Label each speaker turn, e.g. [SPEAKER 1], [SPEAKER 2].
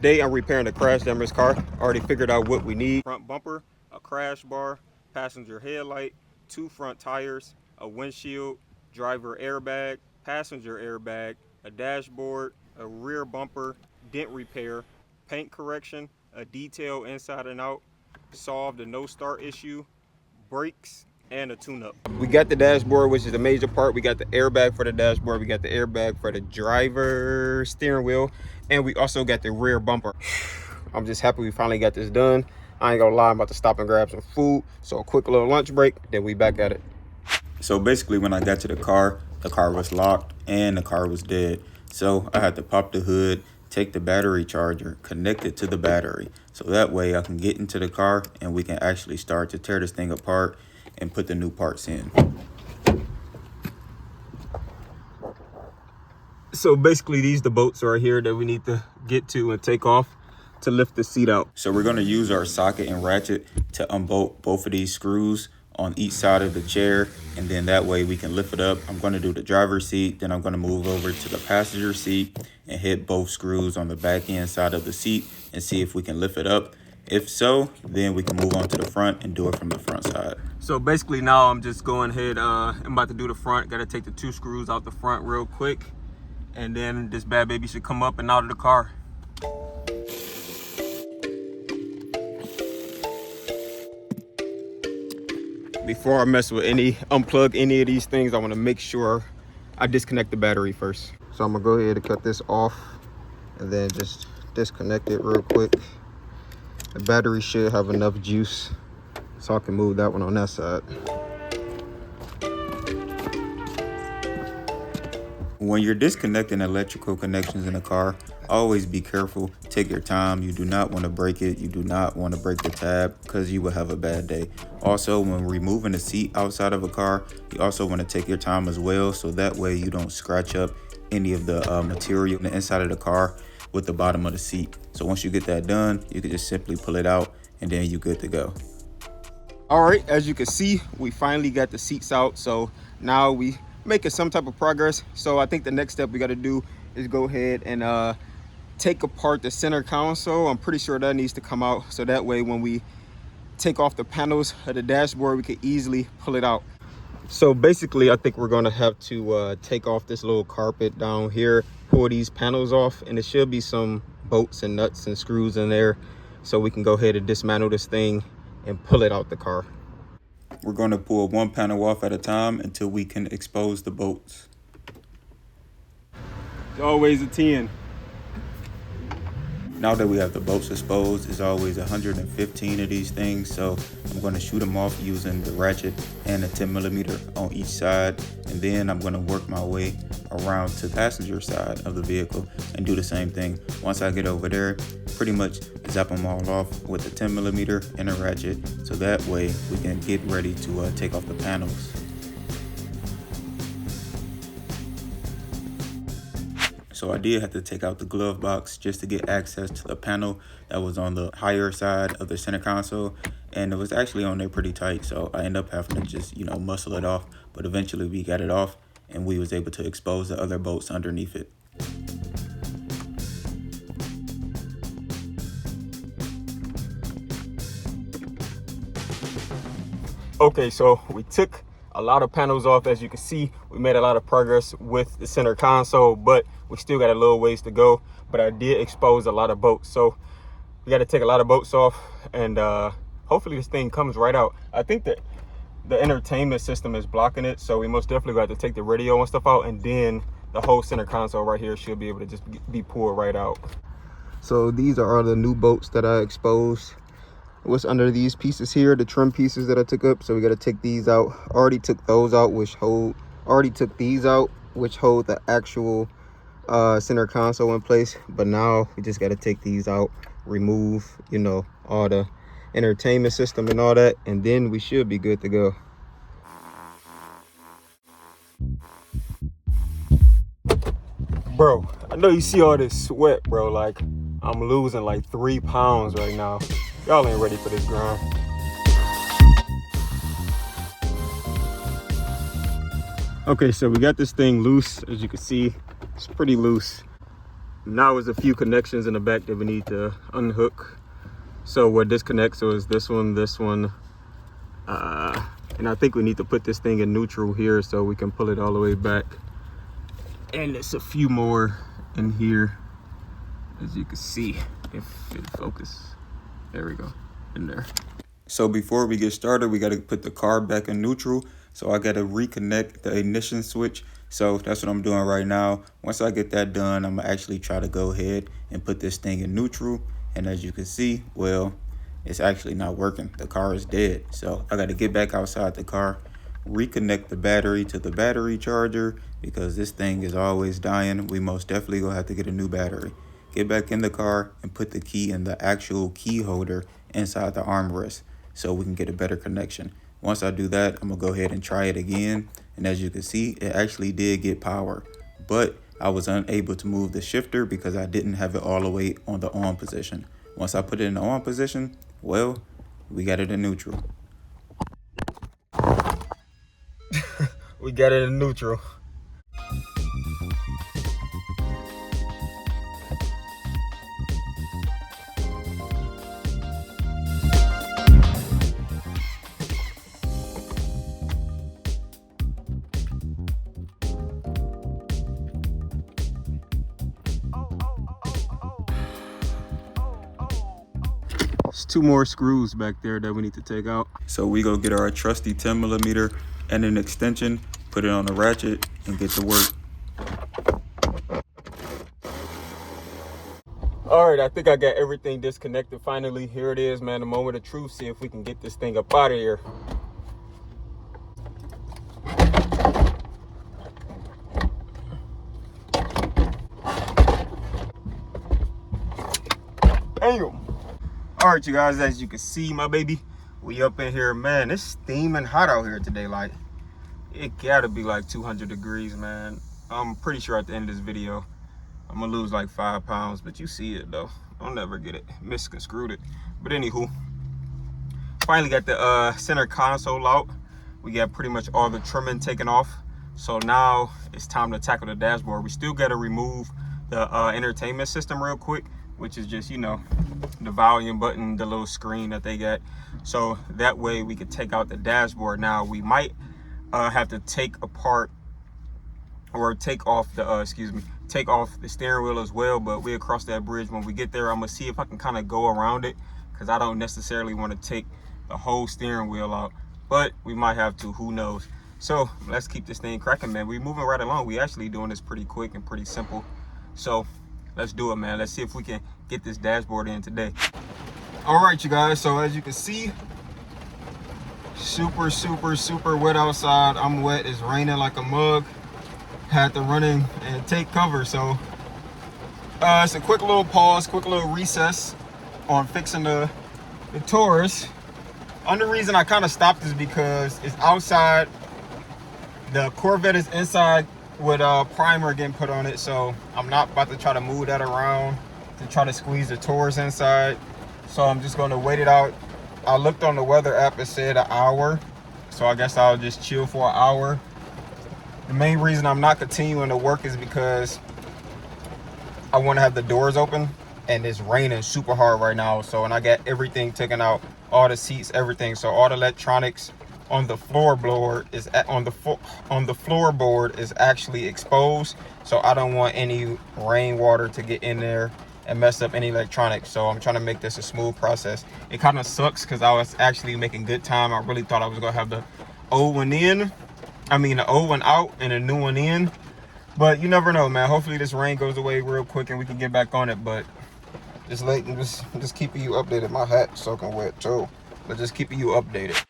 [SPEAKER 1] Today I'm repairing the crash damaged car. Already figured out what we need. Front bumper, a crash bar, passenger headlight, 2 front tires, a windshield, driver airbag, passenger airbag, a dashboard, a rear bumper, dent repair, paint correction, a detail inside and out, solved a no start issue, brakes, and a tune-up. We got the dashboard, which is the major part. We got the airbag for the dashboard. We got the airbag for the driver steering wheel, and we also got the rear bumper. I'm just happy we finally got this done. I ain't gonna lie, I'm about to stop and grab some food. So a quick little lunch break, then we back at it.
[SPEAKER 2] So basically when I got to the car was locked and the car was dead. So I had to pop the hood, take the battery charger, connect it to the battery. So that way I can get into the car and we can actually start to tear this thing apart and put the new parts in.
[SPEAKER 1] So basically these the bolts right here that we need to get to and take off to lift the seat out.
[SPEAKER 2] So we're gonna use our socket and ratchet to unbolt both of these screws on each side of the chair, and then that way we can lift it up. I'm going to do the driver's seat, then I'm going to move over to the passenger seat and hit both screws on the back end side of the seat and see if we can lift it up. If so, then we can move on to the front and do it from the front side.
[SPEAKER 1] So basically now I'm just going ahead, I'm about to do the front. Got to take the 2 screws out the front real quick, and then this bad baby should come up and out of the car. Before I mess with unplug any of these things, I want to make sure I disconnect the battery first. So I'm gonna go ahead and cut this off and then just disconnect it real quick. The battery should have enough juice so I can move that one on that side.
[SPEAKER 2] When you're disconnecting electrical connections in a car, always be careful. Take your time. You do not want to break it. You do not want to break the tab because you will have a bad day. Also, when removing the seat outside of a car, you also want to take your time as well, so that way you don't scratch up any of the material on the inside of the car with the bottom of the seat. So once you get that done, you can just simply pull it out and then you're good to go.
[SPEAKER 1] All right, as you can see, we finally got the seats out. So now we making some type of progress. So I think the next step we got to do is go ahead and take apart the center console. I'm pretty sure that needs to come out, so that way when we take off the panels of the dashboard, we can easily pull it out. So basically I think we're going to have to take off this little carpet down here, pull these panels off, and there should be some bolts and nuts and screws in there, so we can go ahead and dismantle this thing and pull it out the car.
[SPEAKER 2] We're going to pull one panel off at a time until we can expose the bolts.
[SPEAKER 1] It's always a 10.
[SPEAKER 2] Now that we have the bolts exposed, there's always 115 of these things, so I'm going to shoot them off using the ratchet and a 10mm on each side, and then I'm going to work my way around to the passenger side of the vehicle and do the same thing. Once I get over there, pretty much zap them all off with a 10mm and a ratchet, so that way we can get ready to take off the panels. So I did have to take out the glove box just to get access to the panel that was on the higher side of the center console, and it was actually on there pretty tight, so I ended up having to just, muscle it off, but eventually we got it off and we was able to expose the other bolts underneath it.
[SPEAKER 1] Okay, so we took a lot of panels off. As you can see, we made a lot of progress with the center console, but we still got a little ways to go. But I did expose a lot of bolts, so we got to take a lot of bolts off, and hopefully this thing comes right out. I think that the entertainment system is blocking it, so we most definitely got to take the radio and stuff out, and then the whole center console right here should be able to just be pulled right out. So these are the new bolts that I exposed. What's under these pieces here, the trim pieces that I took up, so we got to take these out. Already took those out, which hold the actual center console in place, but now we just got to take these out, remove all the entertainment system and all that, and then we should be good to go. Bro, I know you see all this sweat, bro. Like, I'm losing like 3 pounds right now. Y'all ain't ready for this grind. Okay, so we got this thing loose. As you can see, it's pretty loose. Now there's a few connections in the back that we need to unhook. So what disconnects is this one, and I think we need to put this thing in neutral here so we can pull it all the way back. And there's a few more in here, as you can see, if it focus. There we go, in there.
[SPEAKER 2] So before we get started, we got to put the car back in neutral. So I got to reconnect the ignition switch. So that's what I'm doing right now. Once I get that done, I'm gonna actually try to go ahead and put this thing in neutral. And as you can see, well, it's actually not working. The car is dead. So I got to get back outside the car, reconnect the battery to the battery charger, because this thing is always dying. We most definitely gonna have to get a new battery. Get back in the car and put the key in the actual key holder inside the armrest so we can get a better connection. Once I do that, I'm gonna go ahead and try it again. And as you can see, it actually did get power, but I was unable to move the shifter because I didn't have it all the way on the on position. Once I put it in the on position, well, we got it in neutral.
[SPEAKER 1] We got it in neutral. There's 2 more screws back there that we need to take out.
[SPEAKER 2] So we go get our trusty 10mm and an extension, put it on a ratchet, and get to work.
[SPEAKER 1] All right, I think I got everything disconnected finally. Here it is, man, the moment of truth. See if we can get this thing up out of here. Damn. All right, you guys, as you can see, my baby, we up in here, man. It's steaming hot out here today. Like, it gotta be like 200 degrees, man. I'm pretty sure at the end of this video I'm gonna lose like 5 pounds, but you see it though. I'll never get it misconstrued it. But anywho, finally got the center console out. We got pretty much all the trimming taken off. So now it's time to tackle the dashboard. We still gotta remove the entertainment system real quick, which is just, you know, the volume button, the little screen that they got. So that way we could take out the dashboard. Now we might have to take apart or take off the take off the steering wheel as well, but we'll cross that bridge when we get there. I'm gonna see if I can kind of go around it, because I don't necessarily want to take the whole steering wheel out, but we might have to, who knows. So let's keep this thing cracking, man. We're moving right along. We actually doing this pretty quick and pretty simple. So let's do it, man. Let's see if we can get this dashboard in today. All right, you guys, so as you can see, super wet outside. I'm wet, it's raining like a mug. Had to run in and take cover. So it's a quick little pause, quick little recess on fixing the Taurus. Only reason I kind of stopped is because it's outside. The Corvette is inside with primer getting put on it, so I'm not about to try to move that around to try to squeeze the Taurus inside. So I'm just going to wait it out. I looked on the weather app, it said an hour, so I guess I'll just chill for an hour. The main reason I'm not continuing to work is because I want to have the doors open, and it's raining super hard right now. So, and I got everything taken out, all the seats, everything. So all the electronics on the floorboard is on the floorboard is actually exposed. So I don't want any rainwater to get in there and mess up any electronics. So I'm trying to make this a smooth process. It kind of sucks because I was actually making good time. I really thought I was gonna have the old one in, the old one out and a new one in, but you never know, man. Hopefully this rain goes away real quick and we can get back on it. But just keeping you updated. My hat's soaking wet too, but just keeping you updated.